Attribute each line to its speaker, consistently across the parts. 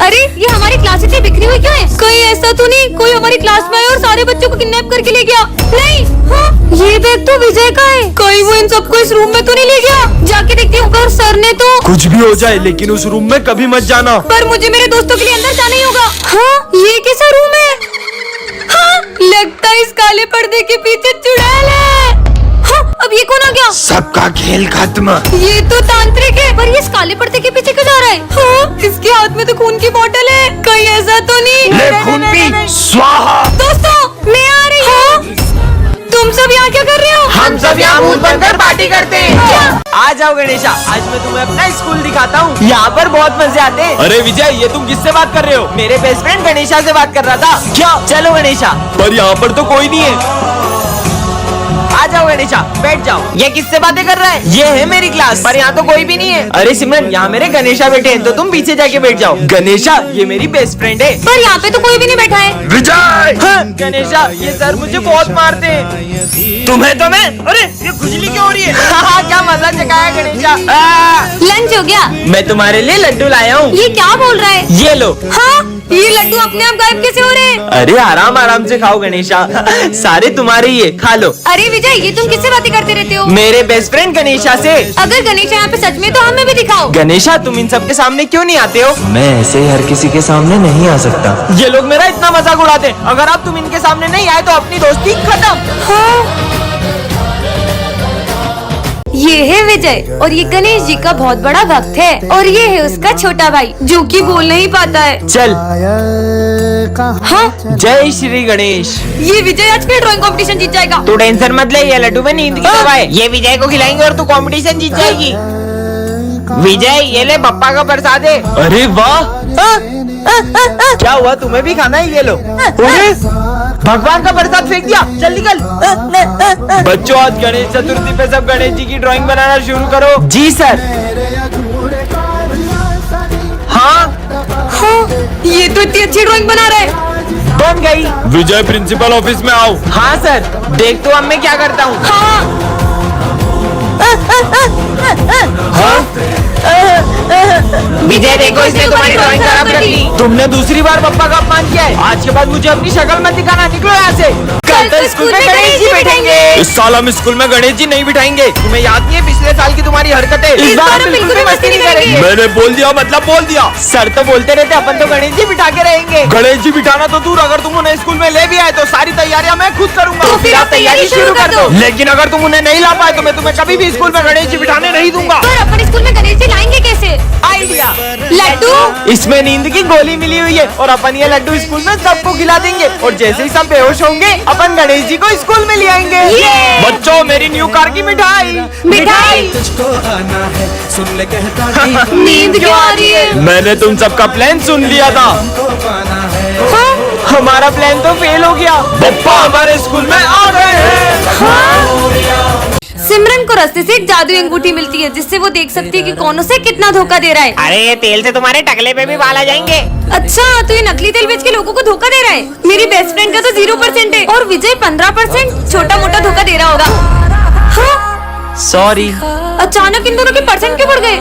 Speaker 1: अरे ये हमारी क्लास इतनी बिखरी हुई क्यों है? कहीं ऐसा तो नहीं कोई हमारी क्लास में आया और सारे बच्चों को किडनैप करके ले गया? नहीं, हाँ, ये बैग तो विजय का है। कहीं वो इन सबको इस रूम में तो नहीं ले गया? जाके देखती हूँ अगर सर ने तो।
Speaker 2: कुछ भी हो जाए लेकिन उस रूम में कभी मत जाना।
Speaker 1: पर मुझे मेरे दोस्तों के लिए अंदर जाना ही होगा। हाँ, ये कैसा रूम है? हाँ, लगता है इस काले पर्दे के पीछे चुड़ैल है। हाँ, अब ये कौन आ गया?
Speaker 2: सबका खेल खत्म।
Speaker 1: ये तो तांत्रिक है, पर ये इस काले पर्दे के पीछे क्यों जा रहा है? हाँ, इसके हाथ में तो खून की बोतल है। कहीं ऐसा तो नहीं?
Speaker 2: ले खून पी, स्वाहा।
Speaker 1: दोस्तों, मैं आ रही हूँ। तुम सब यहाँ क्या कर रहे हो?
Speaker 3: हम सब यहाँ मुंह बनकर पार्टी करते हैं। आ जाओ गणेशा, आज मैं तुम्हें अपना स्कूल दिखाता हूँ। यहाँ पर बहुत मजे आते हैं।
Speaker 2: अरे विजय, ये तुम किससे बात कर रहे हो?
Speaker 3: मेरे बेस्ट फ्रेंड गणेशा से बात कर रहा था।
Speaker 2: क्या?
Speaker 3: चलो गणेशा।
Speaker 2: पर यहाँ पर तो कोई नहीं है।
Speaker 3: आ जाओ गणेशा, बैठ जाओ। ये किससे बातें कर रहा है? ये है मेरी क्लास, पर यहाँ तो कोई भी नहीं है। अरे सिमरन, यहाँ मेरे गणेशा बैठे हैं, तो तुम पीछे जाके बैठ जाओ। गणेशा, ये मेरी बेस्ट फ्रेंड है।
Speaker 1: पर यहाँ पे तो कोई भी नहीं बैठा है।
Speaker 2: विजय,
Speaker 3: हाँ, गणेशा, ये सर मुझे बहुत मारते हैं।
Speaker 2: तुम्हें तो मैं।
Speaker 3: अरे ये खुजली क्यों हो रही है? क्या मजा चकाया गणेशा।
Speaker 1: लंच हो गया?
Speaker 3: मैं तुम्हारे लिए लड्डू लाया हूँ।
Speaker 1: ये क्या बोल रहा है?
Speaker 3: ये लो।
Speaker 1: हाँ, ये लड्डू अपने आप गायब कैसे हो रहे हैं?
Speaker 3: अरे आराम आराम से खाओ गणेशा, सारे तुम्हारे ही है, खा लो।
Speaker 1: अरे विजय, ये तुम किससे बातें करते रहते हो?
Speaker 3: मेरे बेस्ट फ्रेंड गणेशा से।
Speaker 1: अगर गणेश यहाँ पे सच में तो हमें भी दिखाओ।
Speaker 3: गणेशा, तुम इन सब के सामने क्यों नहीं आते हो?
Speaker 4: मैं ऐसे ही हर किसी के सामने नहीं आ सकता।
Speaker 3: ये लोग मेरा इतना मजाक उड़ाते हैं। अगर आप तुम इनके सामने नहीं आए तो अपनी दोस्ती खत्म।
Speaker 1: हाँ। ये है विजय और ये गणेश जी का बहुत बड़ा भक्त है और ये है उसका छोटा भाई जो कि बोल नहीं पाता है।
Speaker 3: चल।
Speaker 1: हाँ,
Speaker 3: जय श्री गणेश।
Speaker 1: ये विजय आज फिर ड्राइंग कंपटीशन जीत जाएगा।
Speaker 3: तू टेंशन मत ले, ये लड्डू में नींद की दवा है। ये विजय को खिलाएंगे और तू कंपटीशन जीत जाएगी। विजय, ये ले पप्पा का प्रसाद है।
Speaker 2: अरे वाह।
Speaker 3: क्या हुआ, तुम्हें भी खाना है? ये लो। अरे भगवान का प्रसाद फेंक दिया, चल निकल।
Speaker 2: बच्चों, आज गणेश चतुर्थी पे सब गणेश जी की ड्राइंग बनाना शुरू करो।
Speaker 3: जी सर। हाँ,
Speaker 1: ये तो इतनी अच्छी ड्राइंग बना रहा है।
Speaker 3: बन गई।
Speaker 2: विजय, प्रिंसिपल ऑफिस में आओ।
Speaker 3: हाँ सर, देख तो अब मैं क्या करता हूँ।
Speaker 1: हाँ,
Speaker 3: विजय देखो, इसने तुम्हारी ड्राइंग खराब कर दी। तुमने दूसरी बार पप्पा का अपमान किया है। आज के बाद मुझे अपनी शक्ल मत दिखाना, निकलो यहाँ से। कल तो स्कूल में गणेश जी बैठेंगे।
Speaker 2: इस साल हम स्कूल में गणेश जी नहीं बिठाएंगे।
Speaker 3: तुम्हें याद नहीं है पिछले साल की तुम्हारी हरकतें? इस बार हम बिल्कुल भी मस्ती नहीं करेंगे।
Speaker 2: मैंने बोल दिया मतलब बोल दिया।
Speaker 3: सर तो बोलते रहते, अपन तो गणेश जी बिठा के रहेंगे।
Speaker 2: गणेश जी बिठाना तो दूर, अगर तुम उन्हें स्कूल में ले भी आए तो सारी तैयारियां मैं खुद करूंगा।
Speaker 3: तो फिर आप तैयारी शुरू कर दो।
Speaker 2: लेकिन अगर तुम उन्हें नहीं ला पाए तो मैं तुम्हें कभी भी स्कूल में गणेश जी बिठाने नहीं दूंगा।
Speaker 1: पर अपन स्कूल में गणेश जी लाएंगे कैसे?
Speaker 3: आइडिया,
Speaker 1: लड्डू।
Speaker 3: इसमें नींद की गोली मिली हुई है और अपन ये लड्डू स्कूल में सबको खिला देंगे और जैसे ही सब बेहोश होंगे अपन गणेश जी को स्कूल में ले आएंगे।
Speaker 2: बच्चों, मेरी न्यू कार की मिठाई।
Speaker 1: मिठाई। नींद क्यों आ रही है?
Speaker 2: मैंने तुम सबका प्लान सुन लिया था।
Speaker 1: हाँ?
Speaker 3: हमारा प्लान तो फेल हो गया।
Speaker 2: पप्पा हमारे स्कूल में आ गए हैं।
Speaker 1: हाँ? सिमरन को रास्ते से एक जादुई अंगूठी मिलती है जिससे वो देख सकती है कि कौन उसे कितना धोखा दे रहा है।
Speaker 3: अरे ये तेल से तुम्हारे टकले पे भी बाल आ जाएंगे।
Speaker 1: अच्छा, तो ये नकली तेल बेच के लोगों को धोखा दे रहा है। मेरी बेस्ट फ्रेंड का तो 0% है और विजय 15%। छोटा मोटा धोखा दे रहा होगा। हाँ?
Speaker 3: सॉरी।
Speaker 1: अचानक इन दोनों के परसेंट क्यों बढ़ गए?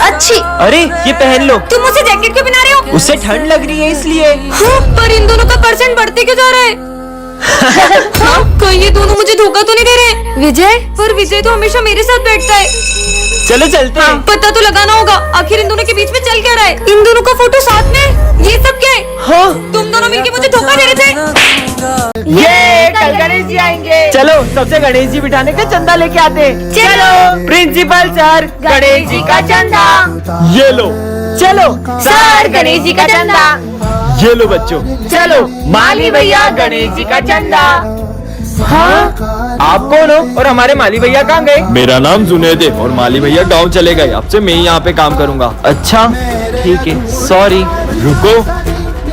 Speaker 1: अच्छी।
Speaker 3: अरे ये पहन लो।
Speaker 1: तुम मुझे जैकेट क्यों पहना रहे हो?
Speaker 3: उससे ठंड लग रही है इसलिए।
Speaker 1: हाँ, पर इन दोनों का परसेंट बढ़ते क्यों जा रहा है? हाँ, कहीं ये दोनों मुझे धोखा तो नहीं दे रहे? विजय, पर विजय तो हमेशा मेरे साथ बैठता है।
Speaker 3: चलो चलते हैं।
Speaker 1: पता तो लगाना होगा आखिर इन दोनों के बीच में चल क्या रहा है। इन दोनों का फोटो साथ में, ये सब क्या है?
Speaker 3: हाँ,
Speaker 1: तुम दोनों मिलके मुझे धोखा दे रहे थे।
Speaker 3: ये कल गणेश जी आएंगे। चलो सबसे गणेश जी बिठाने का चंदा लेके आते हैं।
Speaker 1: चलो।
Speaker 3: प्रिंसिपल सर, गणेश जी का चंदा।
Speaker 2: ये लो।
Speaker 3: चलो
Speaker 1: सर, गणेश जी का चंदा।
Speaker 2: ये लो बच्चों।
Speaker 3: चलो माली भैया, गणेश जी का चंदा। हाँ, आप कौन हो और हमारे माली भैया कहाँ गए?
Speaker 2: मेरा नाम जुनैद है और माली भैया गांव चले गए। अब से मैं यहाँ पे काम करूँगा।
Speaker 3: अच्छा ठीक है, सॉरी।
Speaker 2: रुको,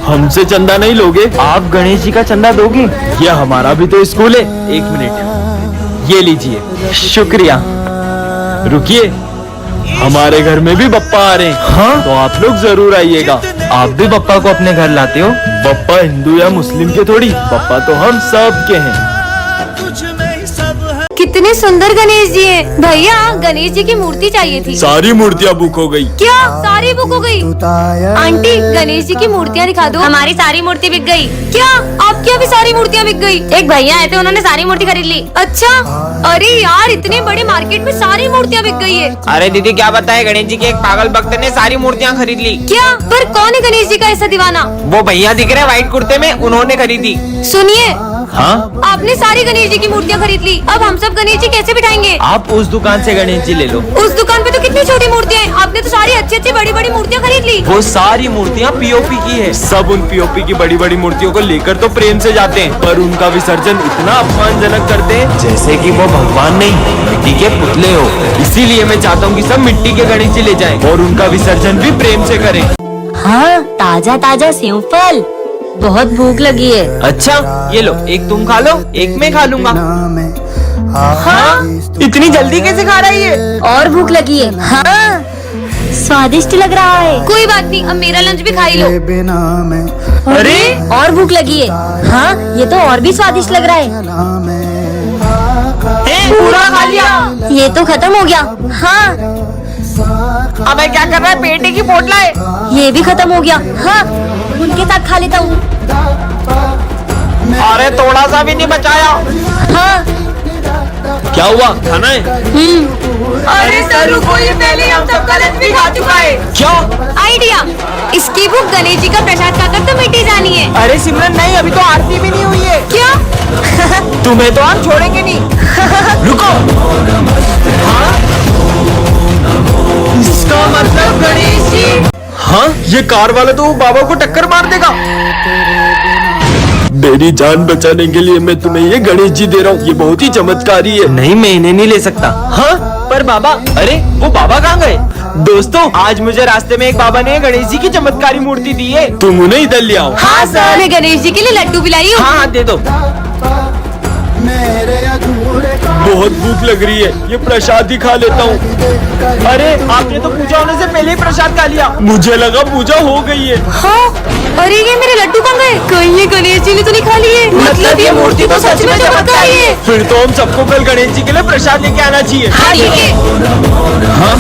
Speaker 2: हमसे चंदा नहीं लोगे?
Speaker 3: आप गणेश जी का चंदा दोगे?
Speaker 2: ये हमारा भी तो स्कूल है। एक मिनट, ये लीजिए।
Speaker 3: शुक्रिया।
Speaker 2: रुकिए, हमारे घर में भी बप्पा आ रहे हैं।
Speaker 3: हाँ?
Speaker 2: तो आप लोग जरूर आइएगा।
Speaker 3: आप भी पप्पा को अपने घर लाते हो?
Speaker 2: बप्पा हिंदू या मुस्लिम के थोड़ी, बप्पा तो हम सब के हैं।
Speaker 1: कितने कितने सुंदर गणेश जी हैं। भैया गणेश जी की मूर्ति चाहिए थी।
Speaker 2: सारी मूर्तियाँ बुक हो गई।
Speaker 1: क्या सारी बुक हो गई? आंटी गणेश जी की मूर्तियाँ दिखा दो। हमारी सारी मूर्ति बिक गई। क्या आपकी अभी सारी मूर्तियाँ बिक गई? एक भैया आए थे, उन्होंने सारी मूर्ति खरीद ली। अच्छा, अरे यार इतने बड़े मार्केट में सारी मूर्तियाँ बिक गई है।
Speaker 3: अरे दीदी क्या बताए, गणेश जी के एक पागल भक्त ने सारी मूर्तियाँ खरीद ली।
Speaker 1: क्या? पर कौन है गणेश जी का ऐसा दीवाना?
Speaker 3: वो भैया दिख रहे व्हाइट कुर्ते में, उन्होंने खरीदी।
Speaker 1: सुनिए,
Speaker 2: हाँ,
Speaker 1: आपने सारी गणेश जी की मूर्तियाँ खरीद ली, अब हम सब गणेश जी कैसे बिठाएंगे?
Speaker 2: आप उस दुकान से गणेश जी ले लो।
Speaker 1: उस दुकान पे तो कितनी छोटी मूर्तियाँ हैं, आपने तो सारी अच्छी अच्छी बड़ी बड़ी मूर्तियाँ खरीद ली।
Speaker 2: वो सारी मूर्तियाँ पीओपी की है। सब उन पीओपी की बड़ी बड़ी मूर्तियों को लेकर तो प्रेम से जाते हैं, पर उनका विसर्जन इतना अपमानजनक करते हैं
Speaker 4: जैसे कि वो भगवान नहीं मिट्टी के पुतले हो।
Speaker 2: इसीलिए मैं चाहता हूँ कि सब मिट्टी के गणेश जी ले जाएं और उनका विसर्जन भी प्रेम से करें।
Speaker 1: हाँ, ताजा ताजा सेव फल, बहुत भूख लगी है।
Speaker 3: अच्छा ये लो, एक तुम खा लो, एक मैं खा लूंगा। हाँ, इतनी जल्दी कैसे खा रहा है ये?
Speaker 1: और भूख लगी है। हाँ, स्वादिष्ट लग रहा है। कोई बात नहीं, अब मेरा लंच भी खा ही लो।
Speaker 3: अरे
Speaker 1: और भूख लगी है। हाँ, ये तो और भी स्वादिष्ट लग रहा है।
Speaker 3: पूरा खा लिया।
Speaker 1: ये तो खत्म हो गया। हाँ,
Speaker 3: अब मैं क्या कर रहा है, पेटे की पोटला है।
Speaker 1: ये भी खत्म हो गया। हाँ, उनके साथ खा लेता हूँ।
Speaker 3: अरे थोड़ा सा भी नहीं बचाया।
Speaker 1: हाँ,
Speaker 2: क्या हुआ, खाना है?
Speaker 3: अरे सर रुको, ये पहले हम सब गलत भी खा चुका है।
Speaker 2: क्यों?
Speaker 1: आइडिया, इसकी भूख गणेश जी का प्रसाद खाकर तो मिटी जानी है।
Speaker 3: अरे सिमरन नहीं, अभी तो आरती भी नहीं हुई है।
Speaker 1: क्या?
Speaker 3: तुम्हें तो हम छोड़ेंगे नहीं। रुको। हाँ? इसका मतलब गणेश जी।
Speaker 2: हाँ, ये कार वाला तो वो बाबा को टक्कर मार देगा। मेरी जान बचाने के लिए मैं तुम्हें ये गणेश जी दे रहा हूँ, ये बहुत ही चमत्कारी है।
Speaker 3: नहीं, मैं इन्हें नहीं ले सकता।
Speaker 2: हाँ, पर बाबा, अरे वो बाबा कहाँ गए?
Speaker 3: दोस्तों आज मुझे रास्ते में एक बाबा ने गणेश जी की चमत्कारी मूर्ति दी है।
Speaker 2: तुम उन्हें इधर ले आओ।
Speaker 3: हाँ सर।
Speaker 1: मैं गणेश जी के लिए लड्डू भी लाई हूँ।
Speaker 3: हाँ हाँ दे दो।
Speaker 2: बहुत भूख लग रही है, ये प्रसाद ही खा लेता हूँ।
Speaker 3: अरे आपने तो पूजा होने से पहले ही प्रसाद खा लिया।
Speaker 2: मुझे लगा पूजा हो गई है।
Speaker 1: हाँ, अरे ये मेरे लड्डू कहाँ गए? कहीं ये गणेश जी ने तो नहीं खा लिए?
Speaker 3: मतलब ये मूर्ति तो सच में चमत्कारी है।
Speaker 2: फिर तो हम सबको कल गणेश जी के लिए प्रसाद लेके आना चाहिए।
Speaker 1: हाँ ठीक है।
Speaker 2: हाँ,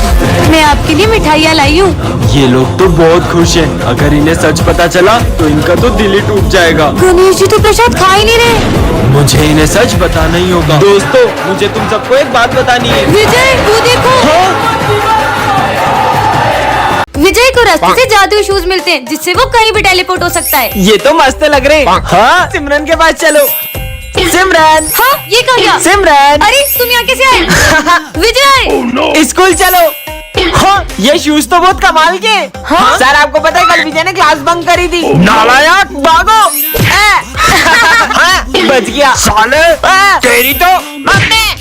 Speaker 1: मैं आपके लिए मिठाइयाँ लाई हूँ।
Speaker 2: ये लोग तो बहुत खुश हैं। अगर इन्हें सच पता चला तो इनका तो दिल ही टूट जाएगा।
Speaker 1: गणेश जी तो प्रसाद खा ही नहीं रहे।
Speaker 2: मुझे इन्हें सच बताना ही होगा। दोस्तों मुझे तुम सबको एक बात बतानी है।
Speaker 1: विजय वो देखो। विजय को रास्ते से जादुई शूज मिलते हैं जिससे वो कहीं भी टेलीपोर्ट हो सकता है।
Speaker 3: ये तो मस्त लग रहे हैं। हाँ सिमरन के पास चलो। सिमरन।
Speaker 1: हाँ, ये कहाँ गया?
Speaker 3: सिमरन।
Speaker 1: अरे तुम यहाँ कैसे आए? विजय
Speaker 3: स्कूल चलो। हाँ ये शूज तो बहुत कमाल के। हाँ? सर आपको पता है कल विजय ने क्लास बंक करी थी। नालायक भागो। बच गया साले। तेरी तो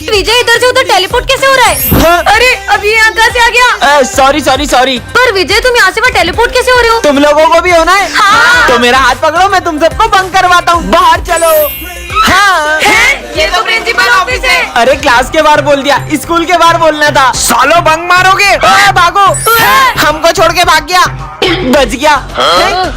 Speaker 1: विजय इधर से उधर टेलीपोर्ट कैसे हो रहा है?
Speaker 3: हाँ?
Speaker 1: अरे अब ये यहाँ कहाँ से आ गया?
Speaker 3: Sorry sorry sorry.
Speaker 1: पर विजय तुम यहाँ से वहाँ टेलीपोर्ट कैसे हो रहे हो?
Speaker 3: तुम लोगों को भी होना है।
Speaker 1: हाँ।
Speaker 3: तो मेरा हाथ पकड़ो, मैं तुम सबको बंक करवाता हूँ। बाहर चलो। हाँ
Speaker 1: ये तो प्रिंसिपल ऑफिस है।
Speaker 3: अरे क्लास के बाहर बोल दिया, स्कूल के बाहर बोलना था। सालो बंक मारोगे? भागो। हमको छोड़ के भाग गया। बच गया।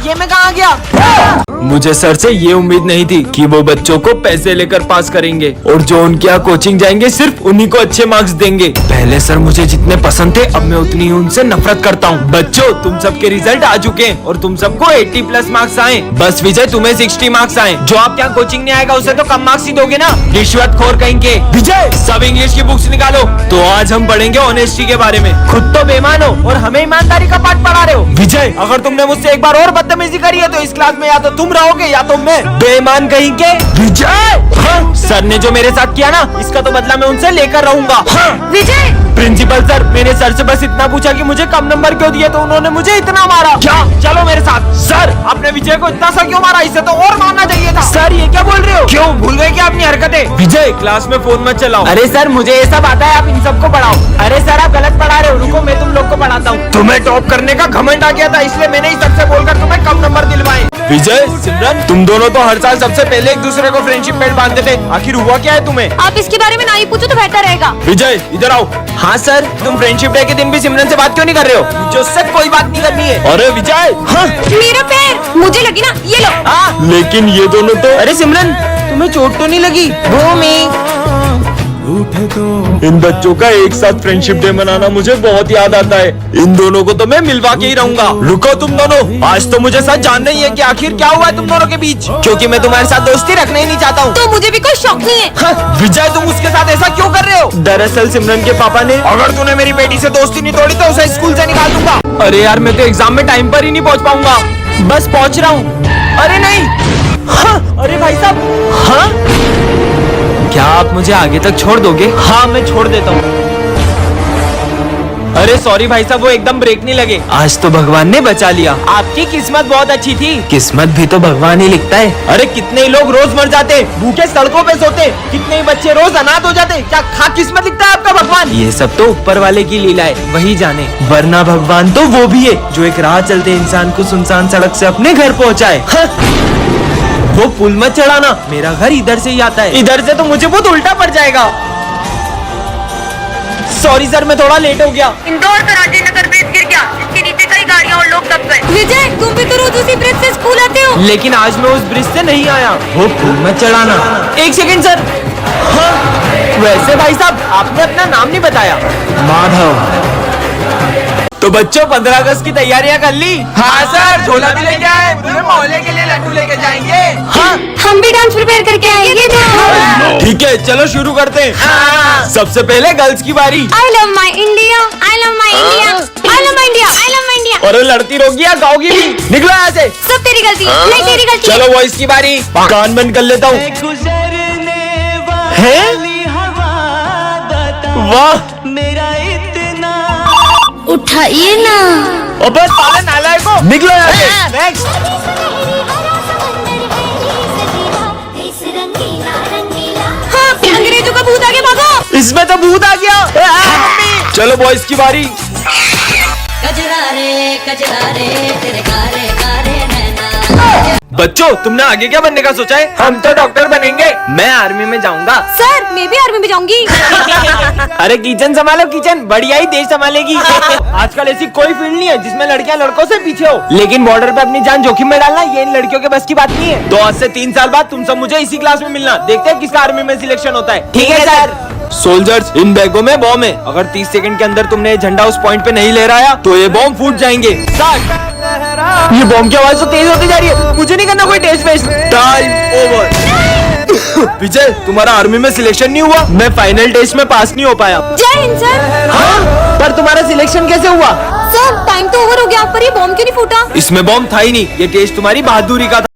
Speaker 3: ये मैं कहाँ गया?
Speaker 2: मुझे सर से ये उम्मीद नहीं थी कि वो बच्चों को पैसे लेकर पास करेंगे और जो उनके यहाँ कोचिंग जाएंगे सिर्फ उन्हीं को अच्छे मार्क्स देंगे। पहले सर मुझे जितने पसंद थे अब मैं उतनी ही उनसे नफरत करता हूँ। बच्चों तुम सबके रिजल्ट आ चुके हैं और तुम सबको 80+ मार्क्स आए। बस विजय तुम्हें 60 मार्क्स आए। जो आप यहाँ कोचिंग नहीं आएगा उसे तो कम मार्क्स ही दोगे ना। रिश्वतखोर कहेंगे। विजय सब इंग्लिश की बुक्स निकालो। तो आज हम पढ़ेंगे ऑनेस्टी के बारे में।
Speaker 3: खुद तो बेईमान हो और हमें ईमानदारी का पाठ पढ़ा रहे हो।
Speaker 2: विजय
Speaker 3: अगर तुमने मुझसे एक बार और बदतमीजी करी है तो इस क्लास में या तो तुम रहोगे या तो मैं। बेईमान कहीं के।
Speaker 2: विजय
Speaker 3: हाँ? सर ने जो मेरे साथ किया ना इसका तो बदला मैं उनसे लेकर रहूंगा। हाँ?
Speaker 1: विजय
Speaker 3: प्रिंसिपल सर मैंने सर से बस इतना पूछा कि मुझे कम नंबर क्यों दिए तो उन्होंने मुझे इतना मारा। क्या? चलो मेरे साथ। सर आपने विजय को इतना सा क्यों मारा? इसे तो और मारना चाहिए था। सर ये क्या बोल रहे हो? क्यों भूल गए क्या अपनी हरकतें?
Speaker 2: विजय क्लास में फोन मत चलाओ।
Speaker 3: अरे सर मुझे ये सब आता है, आप इन सबको पढ़ाओ। अरे सर आप गलत पढ़ा रहे हो, रुको मैं तुम लोग को पढ़ाता हूँ।
Speaker 2: तुम्हें टॉप करने का घमंड आ गया था इसलिए मैंने ही सबसे बोलकर तुम्हें कम नंबर दिलवाए। विजय सिमरन तुम दोनों तो हर साल सबसे पहले एक दूसरे को फ्रेंडशिप बेल्ट बांधते थे, आखिर हुआ क्या है तुम्हें?
Speaker 1: आप इसके बारे में ना ही पूछो तो बेहतर रहेगा।
Speaker 2: विजय इधर आओ।
Speaker 3: हाँ सर तुम फ्रेंडशिप डे के दिन भी सिमरन से बात क्यों नहीं कर रहे हो? मुझे उससे कोई बात नहीं करनी है।
Speaker 2: अरे विजय
Speaker 3: हाँ?
Speaker 1: मेरा पैर मुझे लगी ना, ये लो।
Speaker 3: हाँ?
Speaker 2: लेकिन ये दोनों तो।
Speaker 3: अरे सिमरन तुम्हें चोट तो नहीं लगी? भूमि
Speaker 2: इन बच्चों का एक साथ फ्रेंडशिप डे मनाना मुझे बहुत याद आता है। इन दोनों को तो मैं मिलवा के ही रहूंगा। रुको तुम दोनों, आज तो मुझे सच जानना ही है कि आखिर क्या हुआ है तुम दोनों के बीच, क्योंकि मैं तुम्हारे साथ दोस्ती रखना ही नहीं चाहता हूँ।
Speaker 1: तो मुझे भी कोई शौक नहीं है।
Speaker 2: विजय, तुम उसके साथ ऐसा क्यों कर रहे हो? दरअसल सिमरन के पापा ने, अगर तूने मेरी बेटी से दोस्ती नहीं तोड़ी तो उसे स्कूल से निकाल दूंगा। अरे यार, मैं तो एग्जाम में टाइम पर ही नहीं पहुँच पाऊंगा।
Speaker 3: बस पहुंच रहा हूँ। अरे नहीं, हाँ, अरे भाई साहब, हाँ,
Speaker 2: क्या आप मुझे आगे तक छोड़ दोगे?
Speaker 3: हाँ मैं छोड़ देता हूँ। अरे सॉरी भाई साहब, वो एकदम ब्रेक नहीं लगे।
Speaker 2: आज तो भगवान ने बचा लिया।
Speaker 3: आपकी किस्मत बहुत अच्छी थी।
Speaker 2: किस्मत भी तो भगवान ही लिखता है।
Speaker 3: अरे कितने ही लोग रोज मर जाते, भूखे सड़कों पे सोते, कितने ही बच्चे रोज अनाथ हो जाते। क्या खा किस्मत लिखता है आपका भगवान?
Speaker 2: ये सब तो ऊपर वाले की लीला है, वही जाने। वरना भगवान तो वो भी है जो एक राह चलते इंसान को सुनसान सड़क से अपने घर पहुँचाए।
Speaker 3: वो पुल मत चढ़ाना, मेरा घर इधर से ही आता है। इधर से तो मुझे बहुत उल्टा पड़ जाएगा। सॉरी सर, मैं थोड़ा लेट हो गया।
Speaker 5: इंदौर का राजेंद्र नगर ब्रिज गिर गया, जिसके नीचे कई गाड़ियां और लोग दब गए।
Speaker 1: विजय, तुम भी तो रोज उसी ब्रिज से स्कूल आते हो।
Speaker 3: लेकिन आज मैं उस ब्रिज से नहीं आया।
Speaker 2: वो पुल मत चढ़ाना।
Speaker 3: एक सेकंड सर। हाँ, वैसे भाई साहब आपने अपना नाम नहीं बताया।
Speaker 2: माधव।
Speaker 3: तो बच्चों 15 अगस्त की तैयारियां कर ली?
Speaker 2: हाँ सर, झोला भी लेके आए, पूरे मोहल्ले के लिए लड्डू लेके जाएंगे।
Speaker 3: हाँ
Speaker 1: हम भी डांस प्रिपेयर करके आएंगे।
Speaker 2: ठीक है, चलो शुरू करते हैं। सबसे पहले गर्ल्स की बारी।
Speaker 1: I love my India, I love my India, I love my India, I love my India.
Speaker 3: और लड़ती रहोगी या गाओगी भी? निकलो यहाँ से।
Speaker 1: सब तेरी गलती है, नहीं तेरी गलती है।
Speaker 3: चलो बॉयज की बारी। कान बंद कर लेता हूँ। है? वाह,
Speaker 1: उठाइए ना।
Speaker 3: अबे साले नालायकों, निकलो यहाँ से। नेक्स्ट।
Speaker 1: हाँ, अंग्रेजों का भूत आगे भागो।
Speaker 3: इसमें तो भूत आ गया।
Speaker 2: चलो बॉयज की बारी।
Speaker 5: कजरा रे तेरे कारे कारे नैना।
Speaker 3: बच्चों, तुमने आगे क्या बनने का सोचा है? हम तो डॉक्टर बनेंगे। मैं आर्मी में जाऊंगा।
Speaker 1: सर, मैं भी आर्मी में जाऊंगी।
Speaker 3: अरे किचन संभालो, किचन बढ़िया ही देश संभालेगी। आजकल ऐसी कोई फील्ड नहीं है जिसमें लड़कियां लड़कों से पीछे हो, लेकिन बॉर्डर पे अपनी जान जोखिम में डालना ये इन लड़कियों के बस की बात नहीं है। तो आज से 3 साल बाद तुम सब मुझे इसी क्लास में मिलना, देखते हैं किसका आर्मी में सिलेक्शन होता है। ठीक है सर।
Speaker 2: सोल्जर्स, इन बैगों में बॉम्ब है। अगर 30 सेकंड के अंदर तुमने ये झंडा उस पॉइंट पे नहीं लहराया तो ये बॉम्ब फूट जाएंगे।
Speaker 3: ये बॉम्ब की आवाज तो तेज होती जा रही है। मुझे नहीं करना कोई टेस्ट वेस्ट।
Speaker 2: Time over. विजय, तुम्हारा आर्मी में सिलेक्शन नहीं हुआ। मैं फाइनल टेस्ट में पास नहीं हो पाया।
Speaker 1: जय हिंद सर।
Speaker 3: हाँ, पर तुम्हारा सिलेक्शन कैसे हुआ?
Speaker 1: सर, टाइम तो ओवर हो गया, पर ये बॉम्ब क्यों नहीं फूटा?
Speaker 2: इसमें बॉम्ब था ही नहीं, ये टेस्ट तुम्हारी बहादुरी का था।